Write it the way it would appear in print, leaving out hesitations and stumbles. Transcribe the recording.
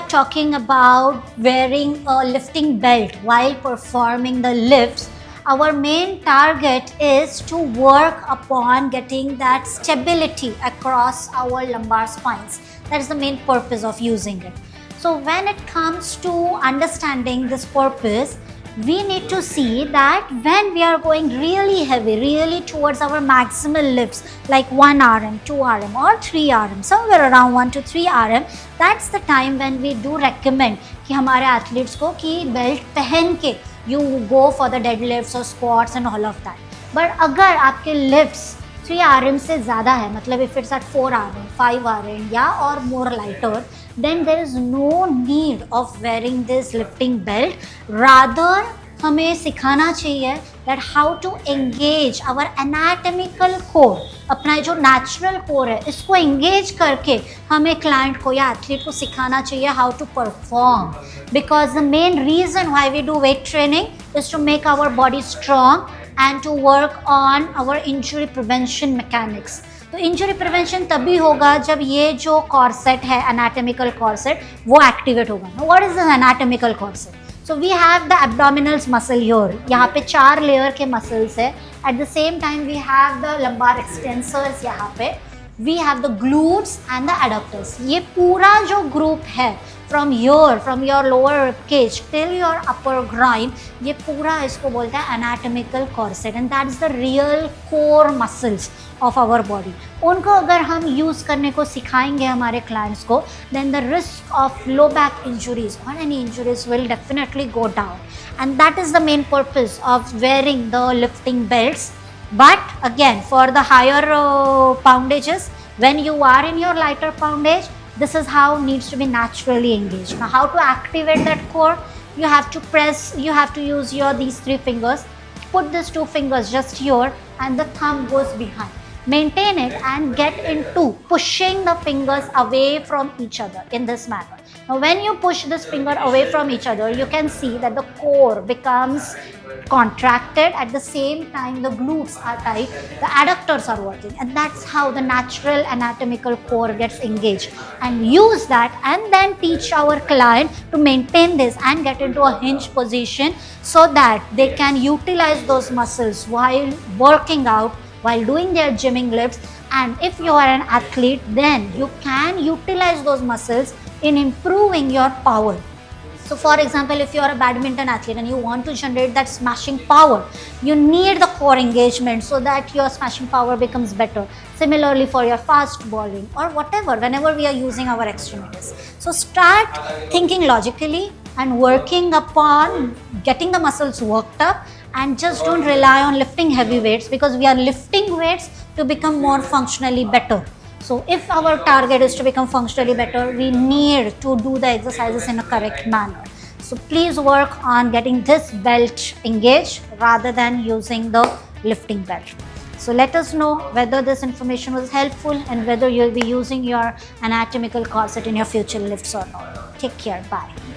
talking about wearing a lifting belt while performing the lifts, our main target is to work upon getting that stability across our lumbar spines. That is the main purpose of using it. So when it comes to understanding this purpose, we need to see that when we are going really heavy, really towards our maximal lifts like 1 RM, 2 RM or 3 RM, somewhere around 1 to 3 RM, that's the time when we do recommend कि हमारे athletes को कि belt पहन के you go for the deadlifts or squats and all of that. But अगर आपके lifts 3 RM से ज़्यादा है, मतलब if it's at 4 RM, 5 RM या or more lighter, then there is no need of wearing this lifting belt. Rather हमें सिखाना चाहिए that how to engage our anatomical core, अपना जो natural core है इसको engage करके हमें client को या athlete को सिखाना चाहिए how to perform. Because the main reason why we do weight training is to make our body strong and to work on our injury prevention mechanics. तो इंजरी प्रिवेंशन तभी होगा जब ये जो कॉर्सेट है एनाटॉमिकल कॉर्सेट वो activate होगा. What is this anatomical corset? So we have the abdominals muscle here, यहाँ पे 4 लेयर के मसल्स है. At the same time we have the lumbar extensors, यहाँ पे we have the glutes and the adductors. ये पूरा जो ग्रुप है from your lower rib cage till your upper groin, ये पूरा इसको बोलते हैं anatomical corset, and that is the real core muscles of our body. उनको अगर हम use करने को सिखाएंगे हमारे clients को, then the risk of low back injuries or any injuries will definitely go down, and that is the main purpose of wearing the lifting belts. But again, for the higher poundages, when you are in your lighter poundage, this is how needs to be naturally engaged. Now how to activate that core? You have to press, you have to use these 3 fingers, put these 2 fingers just here and the thumb goes behind. Maintain it and get into pushing the fingers away from each other in this manner. Now when you push this finger away from each other, you can see that the core becomes contracted. At the same time the glutes are tight, the adductors are working, and that's how the natural anatomical core gets engaged. And use that and then teach our client to maintain this and get into a hinge position so that they can utilize those muscles while working out, while doing their gymming lifts. And if you are an athlete, then you can utilize those muscles in improving your power. So for example, if you are a badminton athlete and you want to generate that smashing power, you need the core engagement so that your smashing power becomes better. Similarly for your fast bowling or whatever, whenever we are using our extremities. So start thinking logically and working upon getting the muscles worked up, and just don't rely on lifting heavy weights, because we are lifting weights to become more functionally better. So if our target is to become functionally better, we need to do the exercises in a correct manner. So please work on getting this belt engaged rather than using the lifting belt. So let us know whether this information was helpful and whether you'll be using your anatomical corset in your future lifts or not. Take care. Bye.